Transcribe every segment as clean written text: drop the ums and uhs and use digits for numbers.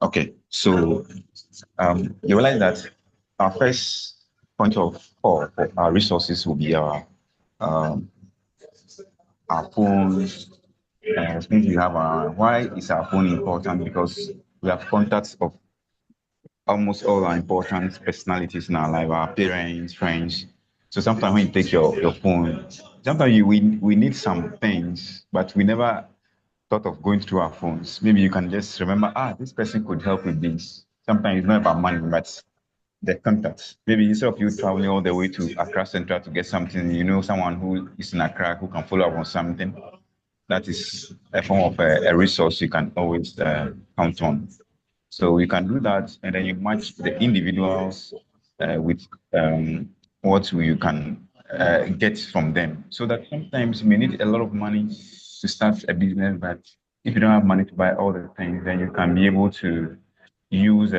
Okay, so you realize that our first point of call for our resources will be um, our phones, things we have around. Why is our phone important? Because we have contacts of almost all our important personalities in our life, our parents, friends. So sometimes when you take your phone, sometimes we need some things, but we never thought of going through our phones. Maybe you can just remember, this person could help with this. Sometimes it's not about money, but the contacts. Maybe instead of you traveling all the way to Accra Central to get something, you know someone who is in Accra who can follow up on something. That is a form of a resource you can always count on. So you can do that, and then you match the individuals with what you can get from them. So that sometimes you may need a lot of money to start a business, but if you don't have money to buy all the things, then you can be able to use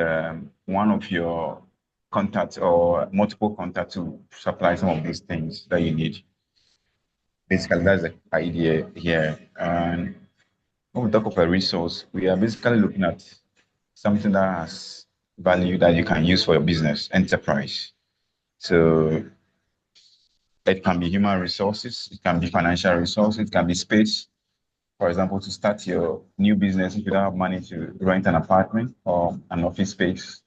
one of your contacts or multiple contacts to supply some of these things that you need. Basically, that's the idea here. And when we talk of a resource, we are basically looking at something that has value that you can use for your business enterprise. So it can be human resources, it can be financial resources, it can be space. For example, to start your new business, if you don't have money to rent an apartment or an office space,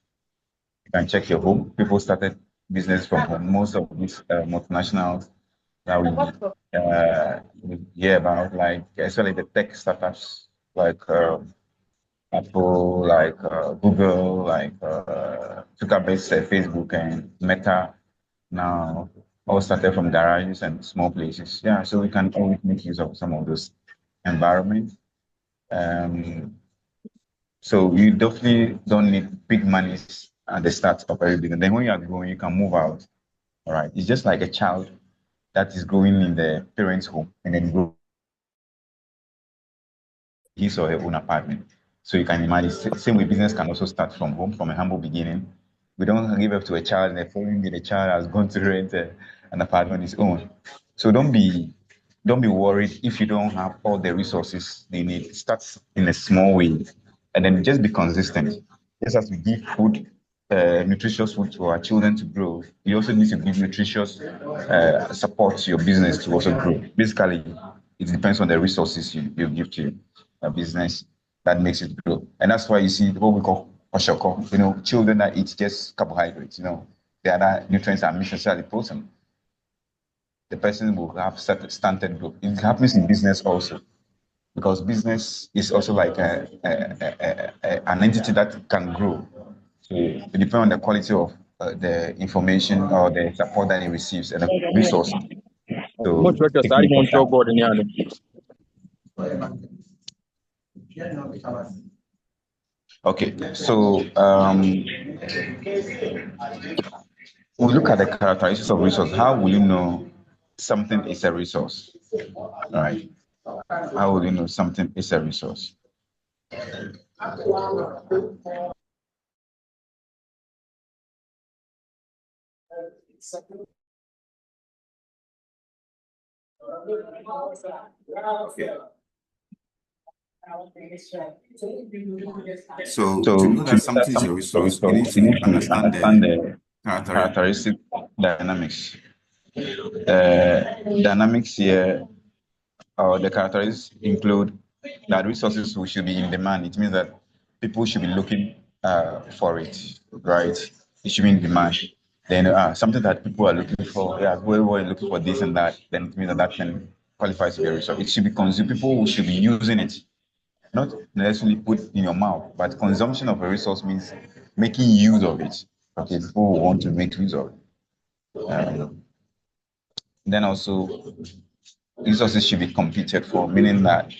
you can check your home. People started business from home. Most of these multinationals that we hear about, like especially the tech startups, like Apple, like Google, like Zuckerberg's Facebook and Meta now all started from garages and small places. Yeah, so we can always make use of some of those environments. Um, so you definitely don't need big monies at the start of every business. Then when you are growing, you can move out. All right. It's just like a child that is growing in the parents' home and then grow his or her own apartment. So you can imagine, same way business can also start from home, from a humble beginning. We don't give up to a child and the following day the child has gone to rent an apartment on his own. So don't be worried if you don't have all the resources they need. Start in a small way and then just be consistent. Just as we give food, nutritious food to our children to grow, you also need to give nutritious support to your business to also grow. Basically, it depends on the resources you give to a business that makes it grow. And that's why you see what we call oshoko, children that eat just carbohydrates, the other nutrients are missing, especially protein. The person will have stunted growth. It happens in business also, because business is also like an entity that can grow. So it depends on the quality of the information or the support that it receives and the resource. So Much better take side into control account. board in here. Okay, so we look at the characteristics of resource. How will you know something is a resource? All right. How will you know something is a resource? So to So know to that know that something is a something is a resource, we resource, need we to need to understand understand the the characteristic. characteristic dynamics. Dynamics here, or the characteristics include that resources should be in demand. It means that people should be looking for it, right? It should be in demand. Then something that people are looking for, yeah, we were looking for this and that, then it means that that can qualify to be a resource. It should be consumed. People who should be using it, not necessarily put in your mouth, but consumption of a resource means making use of it. Okay, people who want to make use of it. Then also resources should be competed for, meaning that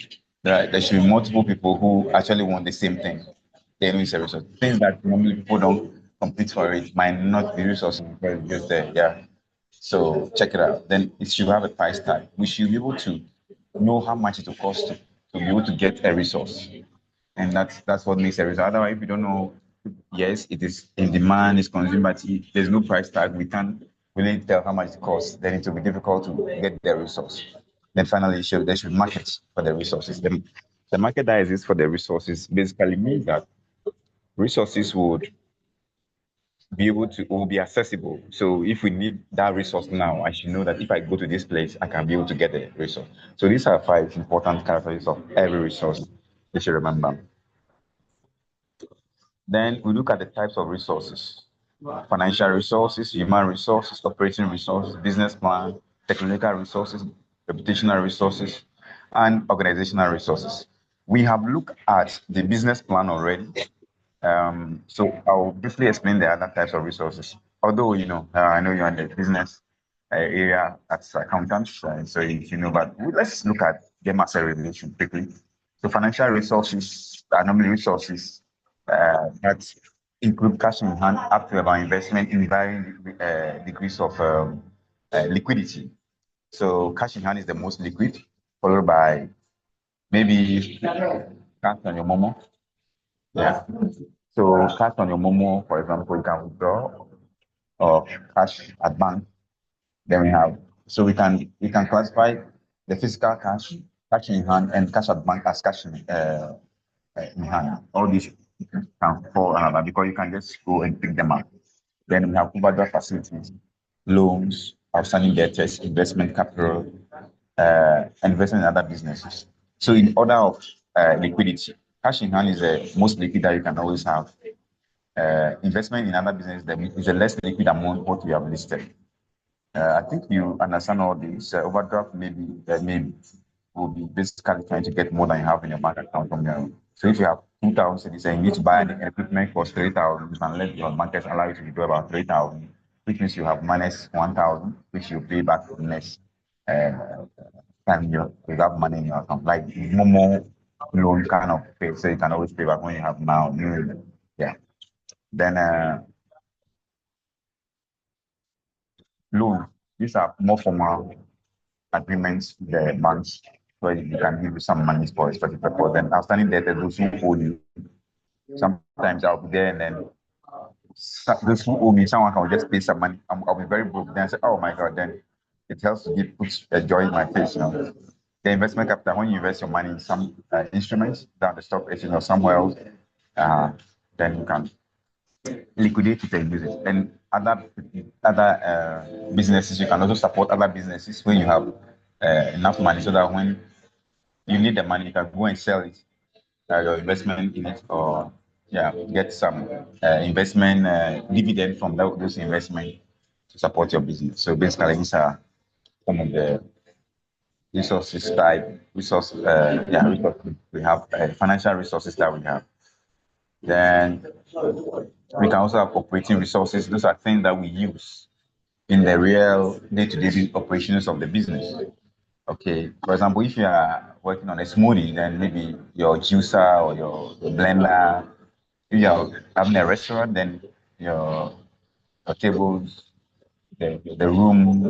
there should be multiple people who actually want the same thing. Then it's a resource. Things that normally people don't compete for it might not be resources because it's just there. Yeah. So check it out. Then it should have a price tag. We should be able to know how much it will cost to be able to get a resource. And that's what makes a resource. Otherwise, if you don't know, yes, it is in demand, it's consumed, but there's no price tag. We can't really tell how much it costs. Then it will be difficult to get the resource. Then finally, there should be markets for the resources. So The market that exists for the resources basically means that resources would be able to will be accessible. So if we need that resource now, I should know that if I go to this place, I can be able to get the resource. So these are five important characteristics of every resource you should remember. Then we look at the types of resources: financial resources, human resources, operating resources, business plan, technological resources, reputational resources, and organizational resources. We have looked at the business plan already. So I'll briefly explain the other types of resources. Although, I know you're in the business area as accountants, so you know, but let's look at them as a relation quickly. So financial resources are normally resources that include cash in hand up to about investment in varying degrees of liquidity. So cash in hand is the most liquid, followed by maybe cash on your momo. Yeah. So cash on your momo, for example, you can withdraw or cash at bank. Then we can classify the physical cash in hand, and cash at bank as cash in hand. All these can fall under because you can just go and pick them up. Then we have overdraft facilities, loans, outstanding debtors, investment capital, and investment in other businesses. So in order of liquidity, cash in hand is the most liquid that you can always have. Investment in other business is the less liquid among what we have listed. I think you understand all this. Overdraft maybe will be basically trying to get more than you have in your bank account from your. So if you have 2,000 cedis and you need to buy an equipment for 3,000, you can let your bankers allow you to withdraw about 3,000, which means you have minus 1,000, which you pay back the next time you have money in your account. Like Momo loan kind of pay, so you can always pay back when you have now. Yeah. Then loan. These are more formal agreements with the banks where you can give you some money for a specific purpose. Then outstanding debt, those who owe you. Sometimes I'll be there and then those who owe me, someone can just pay some money. I'll be very broke. Then I say, oh my God, then it helps to put a joy in my face. The investment capital, when you invest your money in some instruments down the stock exchange or somewhere else, then you can liquidate it and use it. And other businesses, you can also support other businesses when you have enough money so that when you need the money, you can go and sell it, your investment in it, or get some investment dividend from those investments to support your business. So basically, these are some of the resources resources we have, financial resources that we have. Then we can also have operating resources. Those are things that we use in the real day-to-day operations of the business. Okay, for example, if you are working on a smoothie, then maybe your juicer or your blender. If you are having a restaurant, then your tables, the room,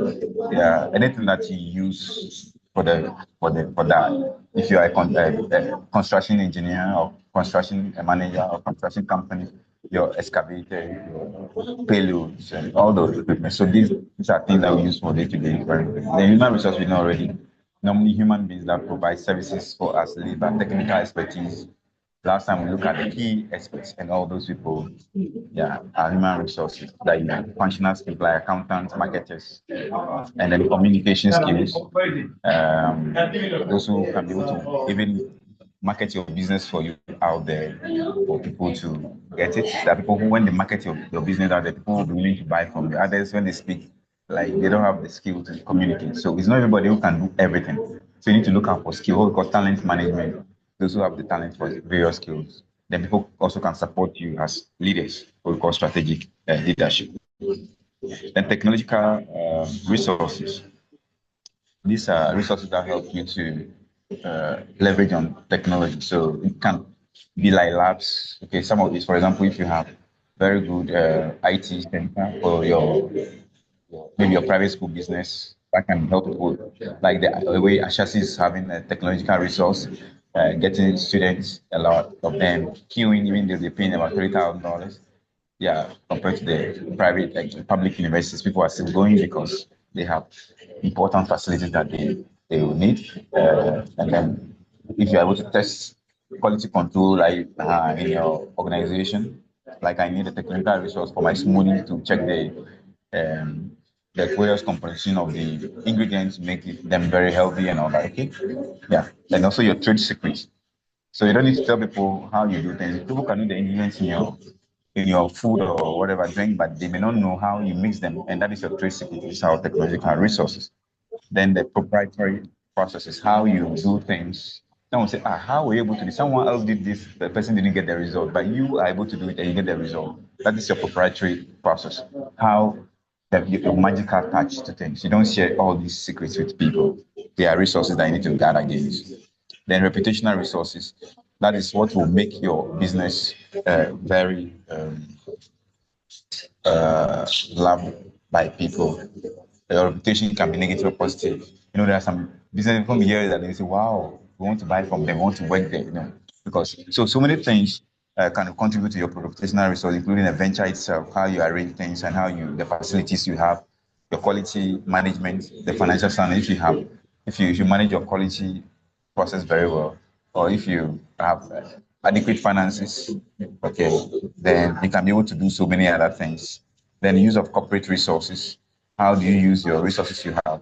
anything that you use for that. If you are a construction engineer or construction manager or construction company, your excavator, your payloads, and all those equipment. So these are things that we use for day-to-day. The human resource we know already. Normally, human beings that provide services for us, labor, technical expertise. Last time we look at the key experts and all those people, are human resources, like functional skills like accountants, marketers, and then communication skills. Those who can be able to even market your business for you out there for people to get it. There are people who, when they market your business out there, people will be willing to buy from you. Others, when they speak, like they don't have the skill to communicate. So it's not everybody who can do everything. So you need to look out for skill, what we call talent management. Those who have the talent for various skills. Then people also can support you as leaders, what we call strategic leadership. Then technological resources. These are resources that help you to leverage on technology. So it can be like labs. Okay, some of these, for example, if you have very good IT center for maybe your private school business, that can help people. Like the way Ashasi is having a technological resource, getting students, a lot of them queuing, even though they're paying about $3,000. Yeah, compared to the private, like public universities, people are still going because they have important facilities that they will need. And then if you're able to test quality control like in your organization, like I need a technical resource for my smoothie to check the aqueous composition of the ingredients, make them very healthy and all that. Okay, yeah, and also your trade secrets. So you don't need to tell people how you do things. People can know the ingredients in your food or whatever drink, but they may not know how you mix them, and that is your trade secret. This is our technological resources. Then the proprietary process is how you do things. Someone say, how were you able to do? Someone else did this, the person didn't get the result, but you are able to do it and you get the result. That is your proprietary process. How your magical touch to things. You don't share all these secrets with people. They are resources that you need to guard against. Then reputational resources. That is what will make your business very loved by people. Your reputation can be negative or positive. You know, there are some business from here that they say, wow, we want to buy from them, we want to work there, you know, because so many things kind of contribute to your reputational results, including the venture itself, how you arrange things and how the facilities you have, your quality management, the financial standing, if you manage your quality process very well, or if you have adequate finances, okay, then you can be able to do so many other things. Then use of corporate resources. How do you use your resources you have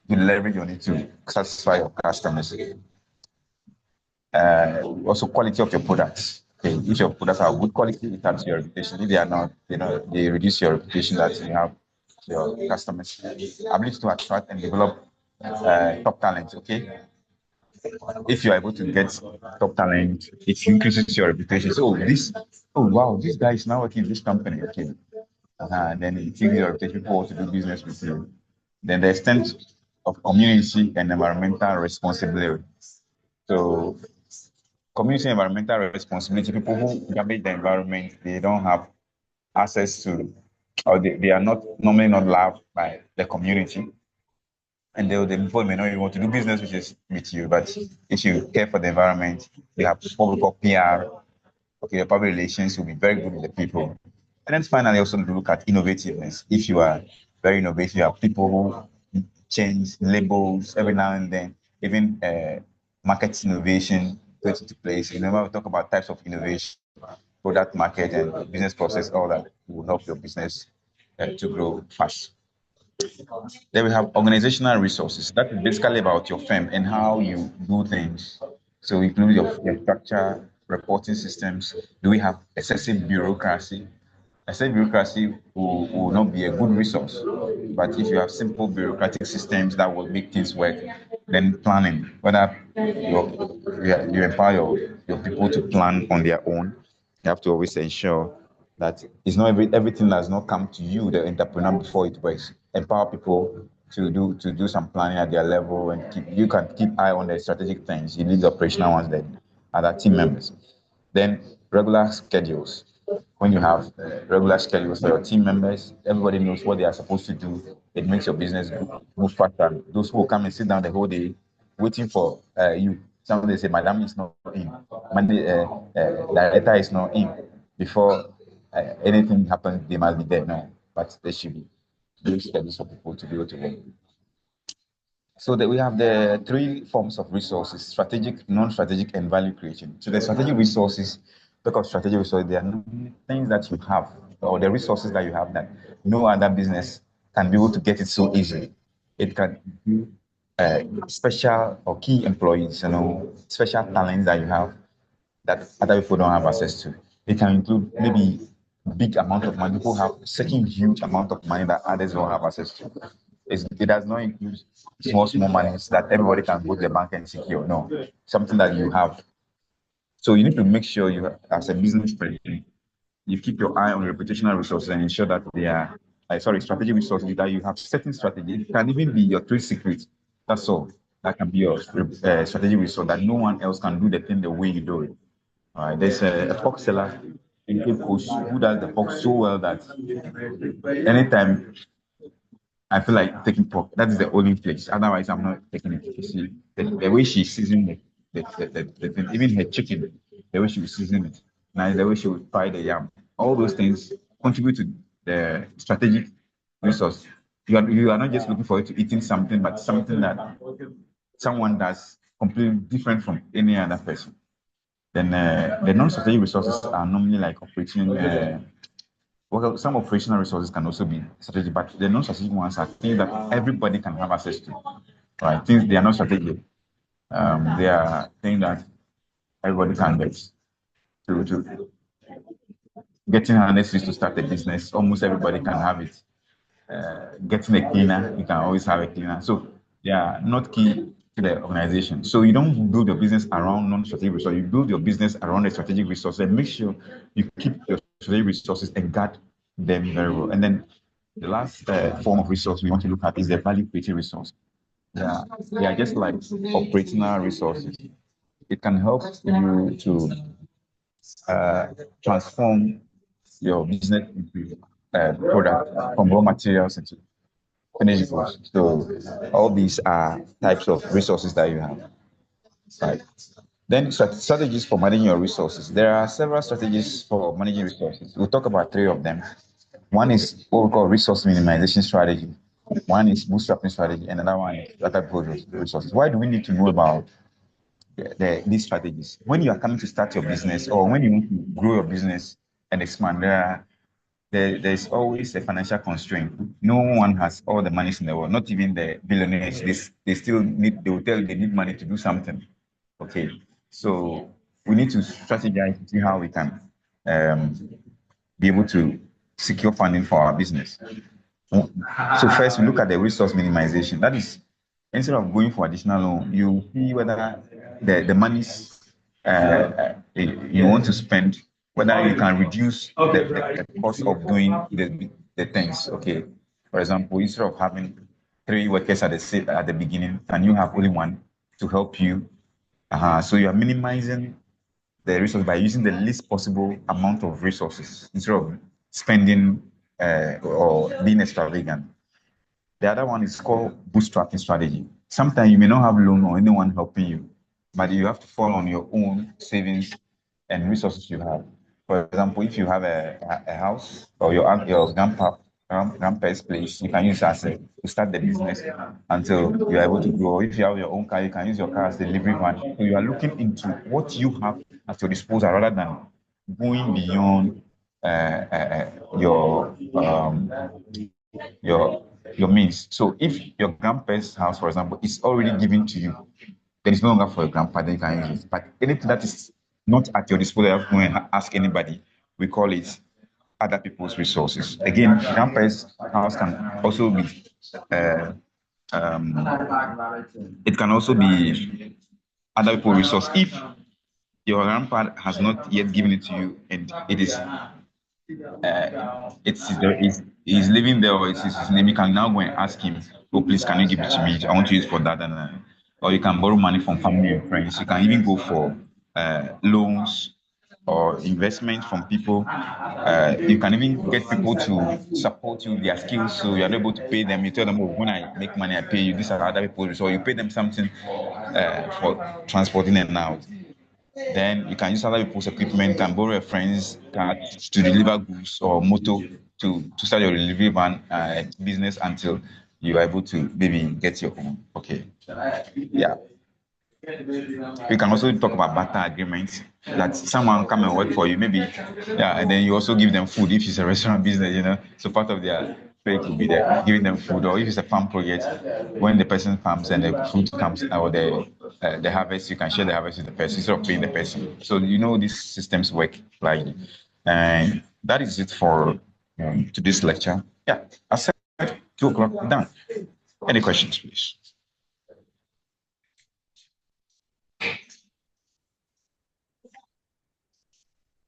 to leverage on it to satisfy your customers? Also, quality of your products. Okay, if your products are good quality, it helps your reputation. If they are not, they reduce your reputation that you have to your customers. Ability to attract and develop top talent. Okay, if you're able to get top talent, it increases your reputation. So oh wow, this guy is now working in this company. Okay, then it gives your reputation for to do business with you. Then the extent of community and environmental responsibility. So community and environmental responsibility, people who damage the environment, they don't have access to, or they are not normally not loved by the community. And the people may not even want to do business with you, but if you care for the environment, you have what we call PR. Okay, your public relations will be very good with the people. And then finally, also look at innovativeness. If you are very innovative, you have people who change labels every now and then, even market innovation puts into place. You know, when we talk about types of innovation, product market and business process, all that will help your business to grow fast. Then we have organizational resources. That is basically about your firm and how you do things. So include your structure, reporting systems. Do we have excessive bureaucracy? Excessive bureaucracy will not be a good resource. But if you have simple bureaucratic systems that will make things work, then planning, whether you empower your people to plan on their own, you have to always ensure that it's not everything does not come to you, the entrepreneur, before it works. Empower people to do some planning at their level, and you can keep eye on the strategic things. You leave the operational ones, then other team members. Then regular schedules. When you have regular schedules for your team members, everybody knows what they are supposed to do. It makes your business move faster. Those who will come and sit down the whole day waiting for you. Somebody say, "Madam is not in. Monday, director is not in." Before anything happens, they must be there. No, but there should be those schedules for people to be able to work. So that we have the three forms of resources: strategic, non-strategic, and value creation. So the strategic resources, because strategic resources, they are things that you have, or the resources that you have that no other business can be able to get it so easily. It can be special or key employees, special talents that you have that other people don't have access to. It can include maybe big amount of money. People have certain huge amount of money that others don't have access to. It does not include small money that everybody can go to the bank and secure. No, something that you have. So you need to make sure you, as a business person, you keep your eye on reputational resources and ensure that they are, strategic resources, that you have certain strategy. It can even be your trade secret. That's all. That can be your strategic resource that no one else can do the thing the way you do it. All right. There's a pork seller in Cape Coast who does the pork so well that anytime I feel like taking pork, that is the only place. Otherwise, I'm not taking it. You see, the way she seasoned the thing, even her chicken, the way she would season it, now the way she would fry the yam, all those things contribute to the strategic resource. You are not just looking for it to eating something, but something that someone does completely different from any other person. Then the non-strategic resources are normally like operating. Well, some operational resources can also be strategic, but the non-strategic ones are things that everybody can have access to. Right? Things they are not strategic. They are things that everybody can get to getting harnesses to start a business. Almost everybody can have it. Getting a cleaner, you can always have a cleaner. So they are not key to the organization. So you don't build your business around non-strategic resources. You build your business around a strategic resource and make sure you keep your strategic resources and guard them very well. And then the last form of resource we want to look at is the value creating resource. Yeah, they are just like operational resources. It can help you to transform your business into product from raw materials into finished goods. So all these are types of resources that you have. Right. Then strategies for managing your resources. There are several strategies for managing resources. We'll talk about three of them. One is what we call resource minimization strategy. One is bootstrapping strategy, and another one is data resources. Why do we need to know about these strategies? When you are coming to start your business or when you want to grow your business and expand, there's always a financial constraint. No one has all the money in the world, not even the billionaires. They still need, they will tell you they need money to do something. Okay. So we need to strategize to see how we can be able to secure funding for our business. So first we look at the resource minimization. That is, instead of going for additional loan, you see whether the monies you want to spend, whether you can reduce the cost of doing the things. Okay. For example, instead of having 3 workers at the beginning, can you have only one to help you? So you are minimizing the resource by using the least possible amount of resources instead of spending or being extravagant. The other one is called bootstrapping strategy. Sometimes you may not have loan or anyone helping you, but you have to fall on your own savings and resources you have. For example, if you have a house or your grandpa's place, you can use as to start the business until you are able to grow. If you have your own car, you can use your car as delivery van. So you are looking into what you have at your disposal rather than going beyond your means. So if your grandpa's house, for example, is already given to you, then it's no longer for your grandpa, then you can use it. But anything that is not at your disposal, you have to go and ask anybody. We call it other people's resources. Again, grandpa's house can also be it can also be other people's resource. If your grandpa has not yet given it to you and it is he's living there or it's his name, you can now go and ask him, oh please, can you give it to me? I want to use for that. And or you can borrow money from family and friends. You can even go for loans or investment from people. You can even get people to support you with their skills, so you're able to pay them. You tell them, oh, when I make money, I pay you. These are other people, so you pay them something for transporting them out. Then you can use other people's equipment, can borrow a friend's car to deliver goods or motor to start your delivery van business until you're able to maybe get your own. Okay. Yeah. We can also talk about barter agreements, that someone come and work for you, maybe, yeah, and then you also give them food if it's a restaurant business, you know. So part of their pay could be there, giving them food, or if it's a farm project, when the person farms and the food comes or the harvest, you can share the harvest with the person instead of paying the person. So you know these systems work like, and that is it for today's lecture. Yeah, I said 2 o'clock done. Any questions, please?